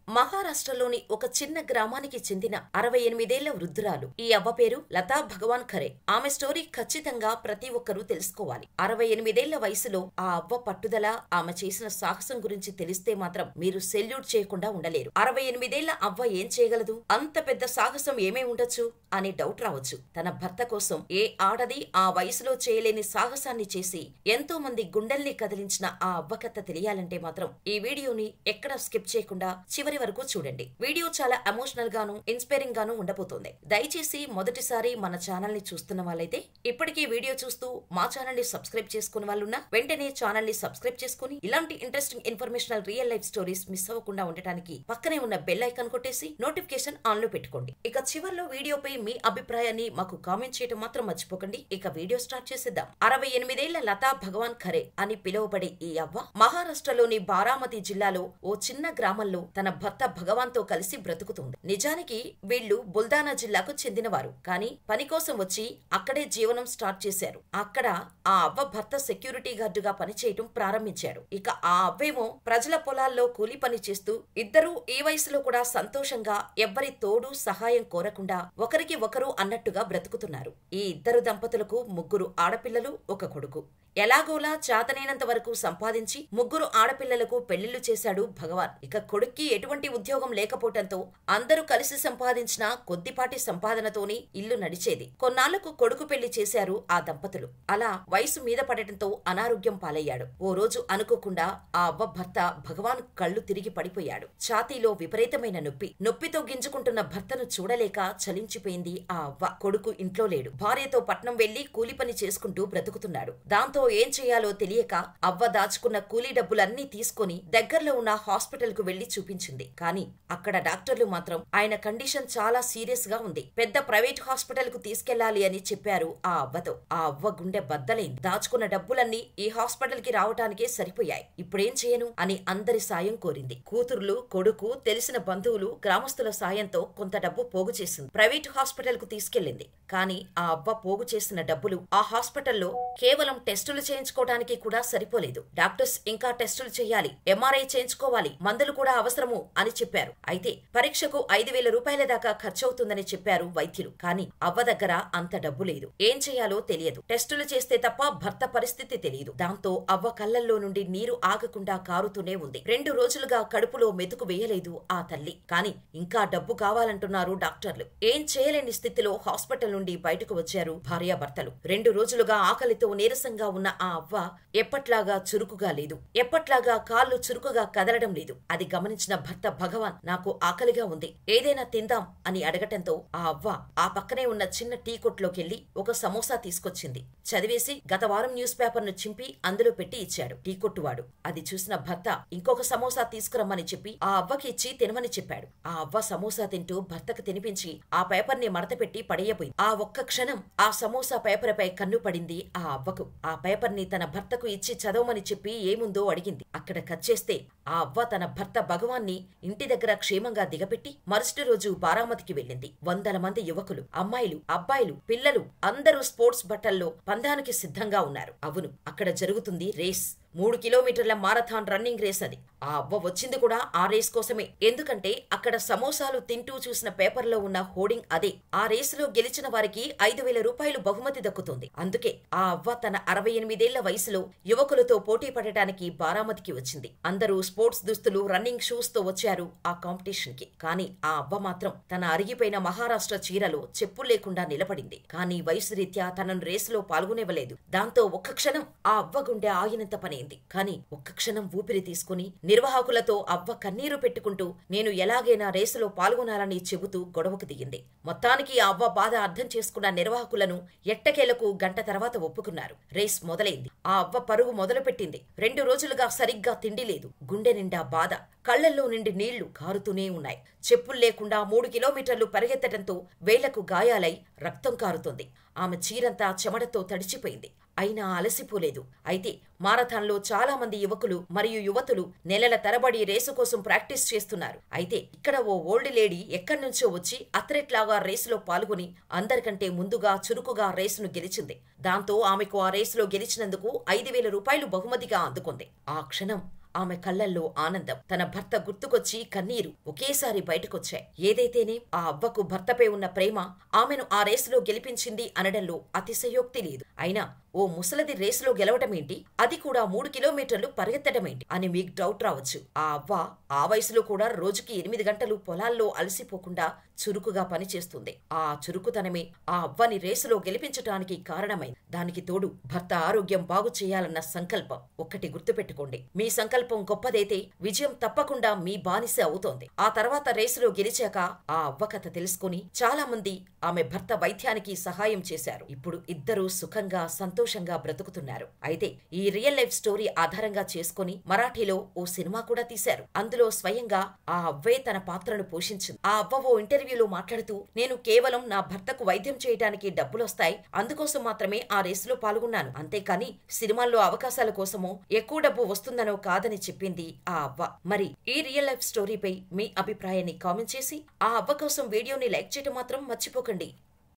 మహారాష్ట్రలోని ఒక చిన్న గ్రామానికి చెందిన 68 వృద్ధురాలు. ఈ అవ్వ పేరు లతా భగవాన్ ఖరే. ఆమె స్టోరీ ఖచ్చితంగా ప్రతి ఒక్కరూ తెలుసుకోవాలి. 68 వయసులో ఆ అవ్వ పట్టుదల, ఆమె చేసిన సాహసం గురించి తెలిస్తే మాత్రం మీరు సెల్యూట్ చేయకుండా ఉండలేరు. 68 అవ్వ ఏం చేయగలదు? అంత పెద్ద సాహసం ఏమై ఉండొచ్చు అని డౌట్ రావచ్చు. తన భర్త కోసం ఏ ఆడది ఆ వయసులో చేయలేని సాహసాన్ని చేసి ఎంతో మంది గుండెల్ని కదిలించిన ఆ అవ్వ కథ తెలియాలంటే మాత్రం ఈ వీడియోని ఎక్కడ స్కిప్ చేయకుండా చివరి వరకు చూడండి. వీడియో చాలా ఎమోషనల్ గాను ఇన్స్పైరింగ్ గాను ఉండబోతోంది. దయచేసి మొదటిసారి మన ఛానల్ ని చూస్తున్న వాళ్ళైతే ఇప్పటికీ వీడియో చూస్తూ మా ఛానల్ ని సబ్స్క్రైబ్ చేసుకున్న వాళ్ళున్నా వెంటనే ఛానల్ ని సబ్స్క్రైబ్ చేసుకుని ఇలాంటి interesting informational real life stories miss అవ్వకుండా ఉండటానికి పక్కనే ఉన్న బెల్ ఐకాన్ కొట్టేసి నోటిఫికేషన్ ఆన్ లో పెట్టుకోండి. ఇక చివర్లో వీడియోపై మీ అభిప్రాయాన్ని మాకు కామెంట్ చేయడం మాత్రం మర్చిపోకండి. ఇక వీడియో స్టార్ట్ చేసేద్దాం. 68 లతా భగవాన్ ఖరే అని పిలువబడే ఈ అవ్వ మహారాష్ట్రలోని బారామతి జిల్లాలో ఓ చిన్న గ్రామంలో తన భర్త భగవాన్ తో కలిసి బ్రతుకుతుంది. నిజానికి వీళ్లు బుల్దానా జిల్లాకు చెందినవారు. కానీ పని కోసం వచ్చి అక్కడే జీవనం స్టార్ట్ చేశారు. అక్కడ ఆ అవ్వ భర్త సెక్యూరిటీ గార్డుగా పనిచేయటం ప్రారంభించాడు. ఇక ఆ అవ్వేమో ప్రజల పొలాల్లో కూలి పని చేస్తూ ఇద్దరూ ఈ వయసులో కూడా సంతోషంగా ఎవ్వరి తోడు సహాయం కోరకుండా ఒకరికి ఒకరు అన్నట్టుగా బ్రతుకుతున్నారు. ఈ ఇద్దరు దంపతులకు 3 ఆడపిల్లలు, 1 కొడుకు. ఎలాగోలా చేతనైనంత వరకు సంపాదించి 3 ఆడపిల్లలకు పెళ్లిళ్లు చేశాడు భగవాన్. ఇక కొడుక్కి ఎటువంటి ఉద్యోగం లేకపోవటంతో అందరూ కలిసి సంపాదించిన కొద్దిపాటి సంపాదనతోని ఇల్లు నడిచేది. కొన్నాళ్లకు కొడుకు పెళ్లి చేశారు ఆ దంపతులు. అలా వయసు మీద పడటంతో అనారోగ్యం పాలయ్యాడు. ఓ రోజు అనుకోకుండా ఆ అవ్వ భర్త భగవాన్ కళ్ళు తిరిగి పడిపోయాడు. ఛాతీలో విపరీతమైన నొప్పితో గింజుకుంటున్న భర్తను చూడలేక చలించిపోయింది ఆ అవ్వ. కొడుకు ఇంట్లో లేడు. భార్యతో పట్నం వెళ్లి కూలి పని చేసుకుంటూ బ్రతుకుతున్నాడు. దాంతో ఏం చేయాలో తెలియక అవ్వ దాచుకున్న కూలీ డబ్బులన్నీ తీసుకుని దగ్గరలో ఉన్న హాస్పిటల్ కు వెళ్లి చూపించింది. కానీ అక్కడ డాక్టర్లు మాత్రం ఆయన కండిషన్ చాలా సీరియస్ గా ఉంది, పెద్ద ప్రైవేట్ హాస్పిటల్ కు తీసుకెళ్లాలి అని చెప్పారు ఆ అవ్వతో. ఆ అవ్వ గుండె బద్దలైంది. దాచుకున్న డబ్బులన్నీ ఈ హాస్పిటల్ కి రావటానికే సరిపోయాయి. ఇప్పుడేం చేయను అని అందరి సాయం కోరింది. కూతుర్లు, కొడుకు, తెలిసిన బంధువులు, గ్రామస్తుల సాయంతో కొంత డబ్బు పోగు చేసింది. ప్రైవేట్ హాస్పిటల్ కు తీసుకెళ్లింది. కానీ ఆ అవ్వ పోగు చేసిన డబ్బులు ఆ హాస్పిటల్లో కేవలం టెస్టులు చేయించుకోవడానికి కూడా సరిపోలేదు. డాక్టర్స్ ఇంకా టెస్టులు చేయాలి, ఎంఆర్ఐ చేయించుకోవాలి, మందులు కూడా అవసరము అని చెప్పారు. అయితే పరీక్షకు 5,000 రూపాయల దాకా ఖర్చవుతుందని చెప్పారు వైద్యులు. కానీ అవ్వ దగ్గర అంత డబ్బు లేదు. ఏం చేయాలో తెలియదు. టెస్టులు చేస్తే తప్ప భర్త పరిస్థితి తెలియదు. దాంతో అవ్వ కళ్లల్లో నుండి నీరు ఆగకుండా కారుతూనే ఉంది. 2 రోజులుగా కడుపులో మెతుకు వేయలేదు ఆ తల్లి. కానీ ఇంకా డబ్బు కావాలంటున్నారు డాక్టర్లు. ఏం చేయలేని స్థితిలో హాస్పిటల్ నుండి బయటకు వచ్చారు భార్యాభర్తలు. 2 రోజులుగా ఆకలితో నీరసంగా ఉన్న ఆ అవ్వ ఎప్పట్లాగా చురుకుగా లేదు. ఎప్పట్లాగా కాళ్ళు చురుకుగా కదలడం లేదు. అది గమనించిన భర్త భగవాన్, నాకు ఆకలిగా ఉంది, ఏదైనా తిందాం అని అడగటంతో ఆ అవ్వ ఆ పక్కనే ఉన్న చిన్న టీ కొట్లోకెళ్లి ఒక సమోసా తీసుకొచ్చింది. చదివేసి గత వారం న్యూస్ పేపర్ ను చింపి అందులో పెట్టి ఇచ్చాడు టీ కొట్టువాడు. అది చూసిన భర్త ఇంకొక సమోసా తీసుకురమ్మని చెప్పి ఆ అవ్వకి ఇచ్చి తినమని చెప్పాడు. ఆ అవ్వ సమోసా తింటూ భర్తకు తినిపించి ఆ పేపర్ ని మడతపెట్టి పడేయబోయింది. ఆ ఒక్క క్షణం ఆ సమోసా పేపర్ పై కన్ను పడింది ఆ అవ్వకు. ఆ పేపర్ ని తన భర్తకు ఇచ్చి చదవమని చెప్పి ఏముందో అడిగింది. అక్కడ కట్ చేస్తే ఆ అవ్వ తన భర్త భగవాన్ని ఇంటి దగ్గర క్షేమంగా దిగపెట్టి మరుసటి రోజు బారామతికి వెళ్ళింది. 100 మంది యువకులు, అమ్మాయిలు, అబ్బాయిలు, పిల్లలు అందరూ స్పోర్ట్స్ బట్టల్లో పందానికి సిద్ధంగా ఉన్నారు. అవును, అక్కడ జరుగుతుంది రేస్. 3 కిలోమీటర్ల మారథాన్ రన్నింగ్ రేస్ అది. ఆ అవ్వ వచ్చింది కూడా ఆ రేస్ కోసమే. ఎందుకంటే అక్కడ సమోసాలు తింటూ చూసిన పేపర్లో ఉన్న హోర్డింగ్ అదే. ఆ రేసులో గెలిచిన వారికి 5,000 రూపాయలు బహుమతి దక్కుతుంది. అందుకే ఆ అవ్వ తన 68 వయసులో యువకులతో పోటీ పడటానికి బారామతికి వచ్చింది. అందరూ స్పోర్ట్స్ దుస్తులు, రన్నింగ్ షూస్ తో వచ్చారు ఆ కాంపిటీషన్ కి. కానీ ఆ అవ్వ మాత్రం తన అరిగిపోయిన మహారాష్ట్ర చీరలో చెప్పులు లేకుండా నిలబడింది. కానీ వయసు రీత్యా తనను రేసులో పాల్గొనేవలేదు. దాంతో ఒక్క క్షణం ఆ అవ్వ గుండె ఆగినంత పనైంది. కానీ ఒక్క క్షణం ఊపిరి తీసుకుని నిర్వాహకులతో అవ్వ కన్నీరు పెట్టుకుంటూ నేను ఎలాగైనా రేసులో పాల్గొనాలని చెబుతూ గొడవకు దిగింది. మొత్తానికి ఆ అవ్వ బాధ అర్థం చేసుకున్న నిర్వాహకులను ఎట్టకేలకు గంట తర్వాత ఒప్పుకున్నారు. రేస్ మొదలైంది. ఆ అవ్వ పరుగు మొదలుపెట్టింది. 2 రోజులుగా సరిగ్గా తిండి లేదు. గుండె నిండా బాధ, కళ్లల్లో నుండి నీళ్లు కారుతూనే ఉన్నాయి. చెప్పులు లేకుండా 3 కిలోమీటర్లు పరిగెత్తడంతో వేళ్లకు గాయాలై రక్తం కారుతోంది. ఆమె చీరంతా చెమటతో తడిచిపోయింది. అయినా అలసిపోలేదు. అయితే మారథాన్లో చాలా మంది యువకులు మరియు యువతులు నెలల తరబడి రేసు కోసం ప్రాక్టీస్ చేస్తున్నారు. అయితే ఇక్కడ ఓ ఓల్డ్ లేడీ ఎక్కడి నుంచో వచ్చి అథ్లెట్లాగా రేసులో పాల్గొని అందరికంటే ముందుగా చురుకుగా రేసును గెలిచింది. దాంతో ఆమెకు ఆ రేసులో గెలిచినందుకు 5,000 రూపాయలు బహుమతిగా అందుకుంది. ఆ క్షణం ఆమె కళ్లల్లో ఆనందం, తన భర్త గుర్తుకొచ్చి కన్నీరు ఒకేసారి బయటకొచ్చాయి. ఏదైతేనే ఆ అవ్వకు భర్తపై ఉన్న ప్రేమ ఆమెను ఆ రేసులో గెలిపించింది అనడంలో అతిశయోక్తి లేదు. అయినా ఓ ముసలది రేసులో గెలవటమేంటి, అది కూడా 3 కిలోమీటర్లు పరిగెత్తడమేంటి అని మీకు డౌట్ రావచ్చు. ఆ అవ్వ ఆ వయసులో కూడా రోజుకి 8 గంటలు పొలాల్లో అలసిపోకుండా చురుకుగా పనిచేస్తుంది. ఆ చురుకుతనమే ఆ అవ్వని రేసులో గెలిపించటానికి కారణమైంది. దానికి తోడు భర్త ఆరోగ్యం బాగు చేయాలన్న సంకల్పం. ఒక్కటి గుర్తుపెట్టుకోండి, మీ సంకల్పం గొప్పదైతే విజయం తప్పకుండా మీ బానిస అవుతోంది. ఆ తర్వాత రేసులో గెలిచాక ఆ అవ్వ కథ తెలుసుకుని చాలా మంది ఆమె భర్త వైద్యానికి సహాయం చేశారు. ఇప్పుడు ఇద్దరూ సుఖంగా సంతోషంగా బ్రతుకుతున్నారు. అయితే ఈ రియల్ లైఫ్ స్టోరీ ఆధారంగా చేసుకుని మరాఠీలో ఓ సినిమా కూడా తీశారు. అందులో స్వయంగా ఆ అవ్వే తన పాత్రను పోషించింది. ఆ అవ్వ ఓ ఇంటర్వ్యూలో మాట్లాడుతూ, నేను కేవలం నా భర్తకు వైద్యం చేయడానికి డబ్బులొస్తాయి, అందుకోసం మాత్రమే ఆ రేసులో పాల్గొన్నాను, అంతేకాని సినిమాల్లో అవకాశాల కోసమో ఎక్కువ డబ్బు వస్తుందనో కాదని చెప్పింది ఆ అవ్వ. మరి ఈ రియల్ లైఫ్ స్టోరీపై మీ అభిప్రాయాన్ని కామెంట్ చేసి ఆ అవ్వ కోసం వీడియోని లైక్ చేయడం మాత్రం మర్చిపోకండి.